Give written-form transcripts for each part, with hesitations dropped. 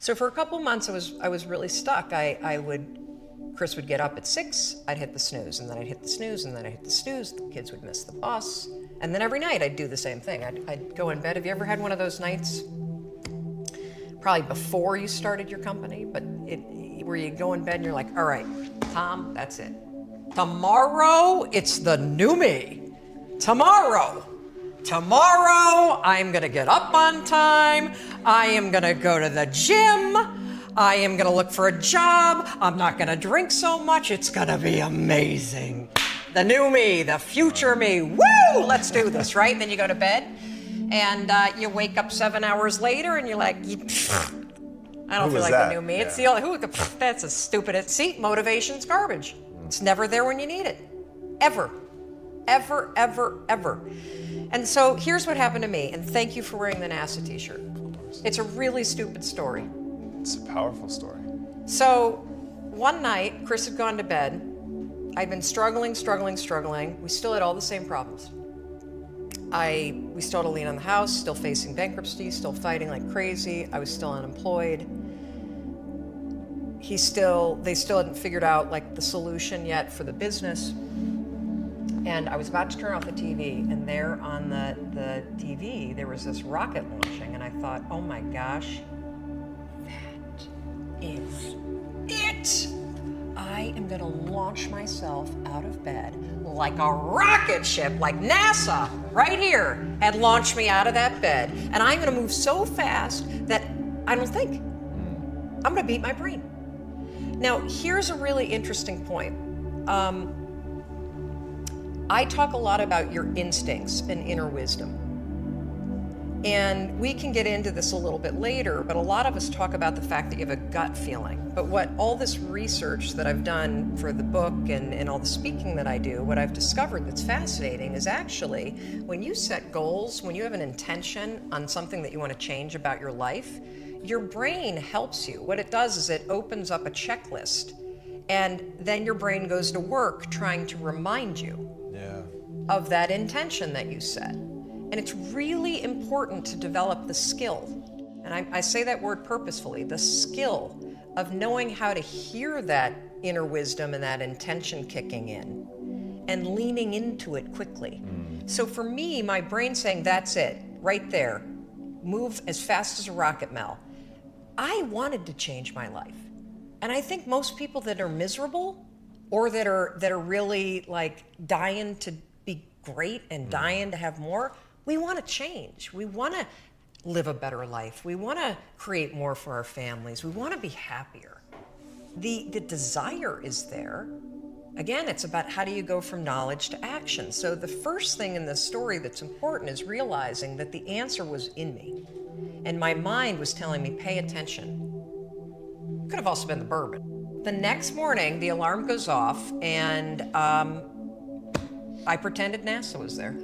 So for a couple months, I was really stuck. Chris would get up at 6, I'd hit the snooze, and then I'd hit the snooze, and then I'd hit the snooze. The kids would miss the bus. And then every night I'd do the same thing. I'd go in bed. Have you ever had one of those nights, probably before you started your company, but where you go in bed and you're like, all right, Tom, that's it. Tomorrow, it's the new me. Tomorrow, I'm gonna get up on time. I am gonna go to the gym. I am gonna look for a job. I'm not gonna drink so much. It's gonna be amazing. The new me, the future me. Woo! Let's do this, right? And then you go to bed, and you wake up 7 hours later, and you're like, I don't feel like the new me. Yeah. It's the only that's a stupid. See, motivation's garbage. It's never there when you need it, ever, ever, ever, ever. And so here's what happened to me, and thank you for wearing the NASA t-shirt. It's a really stupid story. It's a powerful story. So one night, Chris had gone to bed. I'd been struggling. We still had all the same problems. We still had a lien on the house, still facing bankruptcy, still fighting like crazy. I was still unemployed. They still hadn't figured out like the solution yet for the business. And I was about to turn off the TV, and there on the TV, there was this rocket launching, and I thought, oh my gosh, that is it. I am gonna launch myself out of bed like a rocket ship, like NASA, right here, had launched me out of that bed. And I'm gonna move so fast that I don't think. I'm gonna beat my brain. Now, here's a really interesting point. I talk a lot about your instincts and inner wisdom. And we can get into this a little bit later, but a lot of us talk about the fact that you have a gut feeling. But what all this research that I've done for the book and all the speaking that I do, what I've discovered that's fascinating is actually when you set goals, when you have an intention on something that you want to change about your life, your brain helps you. What it does is it opens up a checklist, and then your brain goes to work trying to remind you of that intention that you set. And it's really important to develop the skill, and I say that word purposefully, the skill of knowing how to hear that inner wisdom and that intention kicking in and leaning into it quickly. So for me, my brain saying, that's it, right there, move as fast as a rocket, Mel. I wanted to change my life. And I think most people that are miserable or that are really like dying to be great and dying to have more, we want to change. We want to live a better life. We want to create more for our families. We want to be happier. The desire is there. Again, it's about how do you go from knowledge to action. So the first thing in this story that's important is realizing that the answer was in me. And my mind was telling me, pay attention. Could have also been the bourbon. The next morning, the alarm goes off, and I pretended NASA was there.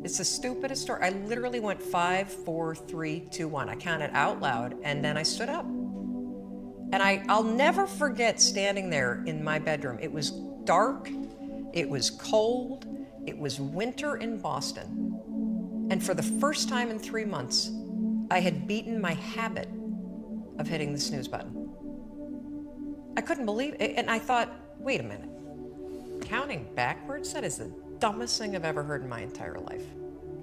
It's the stupidest story. I literally went 5, 4, 3, 2, 1. I counted out loud, and then I stood up. And I'll never forget standing there in my bedroom. It was dark, it was cold, it was winter in Boston. And for the first time in 3 months, I had beaten my habit of hitting the snooze button. I couldn't believe it, and I thought, wait a minute. Counting backwards? That is the dumbest thing I've ever heard in my entire life.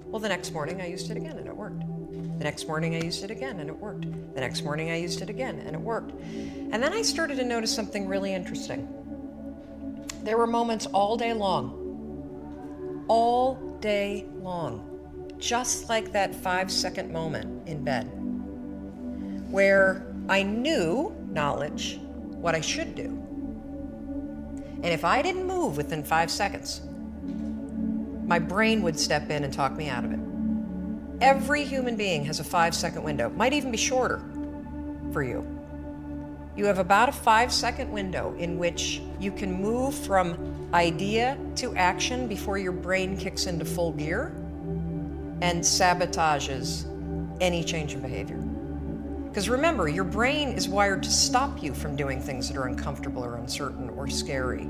Well, the next morning I used it again and it worked. The next morning I used it again and it worked. The next morning I used it again and it worked. And then I started to notice something really interesting. There were moments all day long, just like that 5-second moment in bed, where I knew, knowledge, what I should do. And if I didn't move within 5 seconds, my brain would step in and talk me out of it. Every human being has a 5-second window, might even be shorter for you. You have about a 5-second window in which you can move from idea to action before your brain kicks into full gear and sabotages any change in behavior. Because remember, your brain is wired to stop you from doing things that are uncomfortable or uncertain or scary.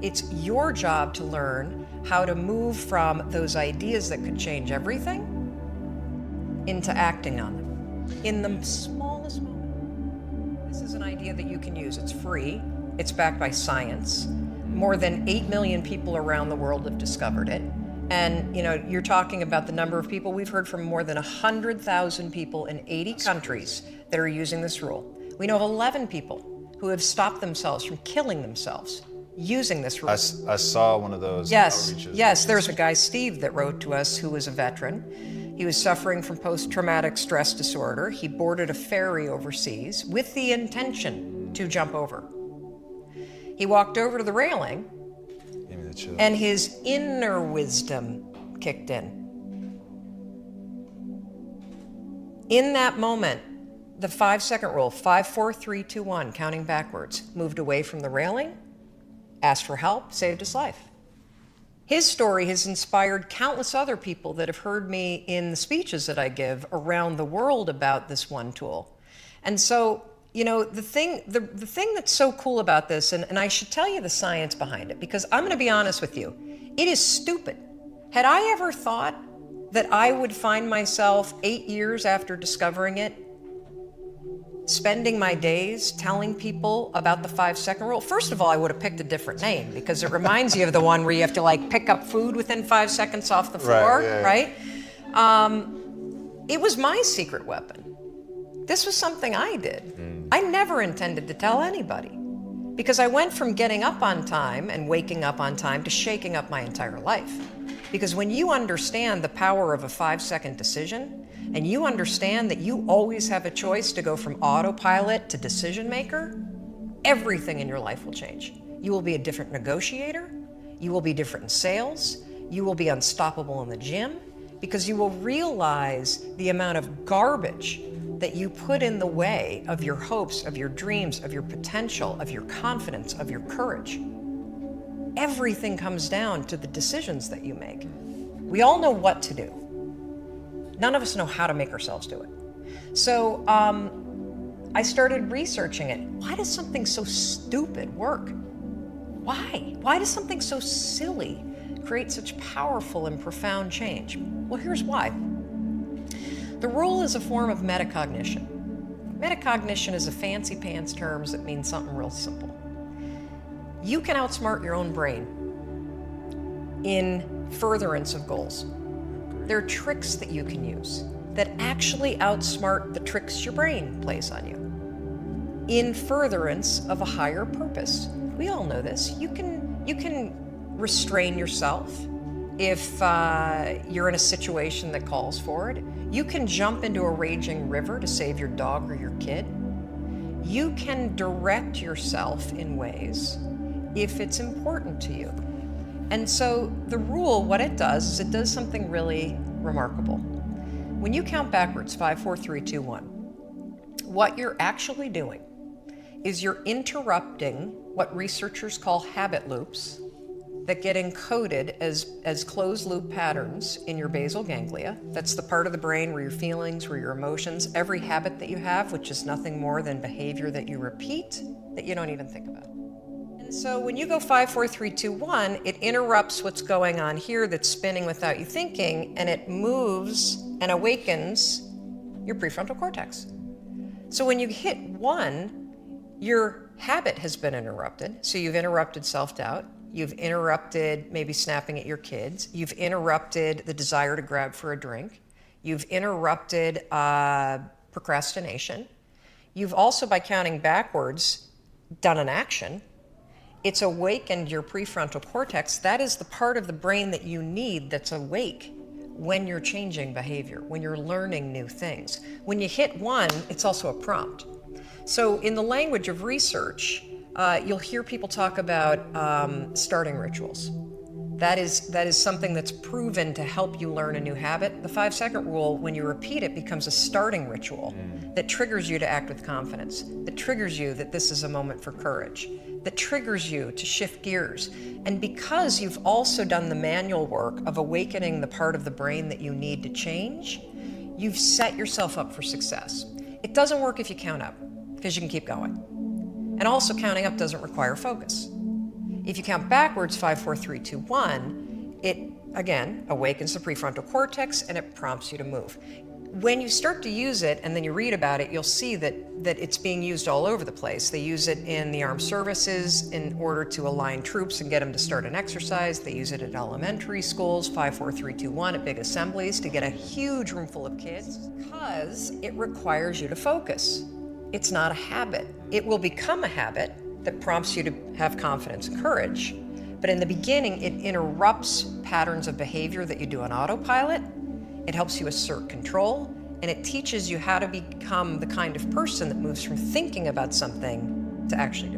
It's your job to learn how to move from those ideas that could change everything into acting on them in the smallest moments. an idea that you can use. It's free. It's backed by science. More than 8 million people around the world have discovered it. And you're talking about the number of people. We've heard from more than 100,000 people in 80 countries that are using this rule. We know of 11 people who have stopped themselves from killing themselves using this rule. I saw one of those outreaches. Yes, there's a guy, Steve, that wrote to us who was a veteran. He was suffering from post-traumatic stress disorder. He boarded a ferry overseas with the intention to jump over. He walked over to the railing, and his inner wisdom kicked in. In that moment, the 5-second rule, 5, 4, 3, 2, 1, counting backwards, moved away from the railing, asked for help, saved his life. His story has inspired countless other people that have heard me in the speeches that I give around the world about this one tool. And so, the thing that's so cool about this, and I should tell you the science behind it, because I'm going to be honest with you, it is stupid. Had I ever thought that I would find myself 8 years after discovering it, spending my days telling people about the 5-second rule? First of all, I would have picked a different name, because it reminds you of the one where you have to pick up food within 5 seconds off the floor, right? It was my secret weapon. This was something I did. I never intended to tell anybody, because I went from getting up on time and waking up on time to shaking up my entire life. Because when you understand the power of a 5-second decision, and you understand that you always have a choice to go from autopilot to decision maker, everything in your life will change. You will be a different negotiator. You will be different in sales. You will be unstoppable in the gym, because you will realize the amount of garbage that you put in the way of your hopes, of your dreams, of your potential, of your confidence, of your courage. Everything comes down to the decisions that you make. We all know what to do. None of us know how to make ourselves do it. So I started researching it. Why does something so stupid work? Why? Why does something so silly create such powerful and profound change? Well, here's why. The rule is a form of metacognition. Metacognition is a fancy pants term that means something real simple. You can outsmart your own brain in furtherance of goals. There are tricks that you can use that actually outsmart the tricks your brain plays on you in furtherance of a higher purpose. We all know this. You can restrain yourself if you're in a situation that calls for it. You can jump into a raging river to save your dog or your kid. You can direct yourself in ways if it's important to you. And so the rule, what it does is it does something really remarkable. When you count backwards, 5, 4, 3, 2, 1, what you're actually doing is you're interrupting what researchers call habit loops that get encoded as closed loop patterns in your basal ganglia. That's the part of the brain where your feelings, where your emotions, every habit that you have, which is nothing more than behavior that you repeat that you don't even think about. And so when you go 5, 4, 3, 2, 1, it interrupts what's going on here that's spinning without you thinking, and it moves and awakens your prefrontal cortex. So when you hit 1, your habit has been interrupted. So you've interrupted self-doubt. You've interrupted maybe snapping at your kids. You've interrupted the desire to grab for a drink. You've interrupted procrastination. You've also, by counting backwards, done an action. It's awakened your prefrontal cortex. That is the part of the brain that you need that's awake when you're changing behavior, when you're learning new things. When you hit 1, it's also a prompt. So in the language of research, you'll hear people talk about starting rituals. That is something that's proven to help you learn a new habit. The 5-second rule, when you repeat it, becomes a starting ritual that triggers you to act with confidence, that triggers you that this is a moment for courage, that triggers you to shift gears. And because you've also done the manual work of awakening the part of the brain that you need to change, you've set yourself up for success. It doesn't work if you count up, because you can keep going. And also, counting up doesn't require focus. If you count backwards, 5, 4, 3, 2, 1, it, again, awakens the prefrontal cortex and it prompts you to move. when you start to use it and then you read about it, you'll see that it's being used all over the place. They use it in the armed services in order to align troops and get them to start an exercise. They use it at elementary schools, 5, 4, 3, 2, 1, at big assemblies to get a huge room full of kids, because it requires you to focus. It's not a habit. It will become a habit that prompts you to have confidence and courage. But in the beginning, it interrupts patterns of behavior that you do on autopilot. It helps you assert control, and it teaches you how to become the kind of person that moves from thinking about something to actually doing it.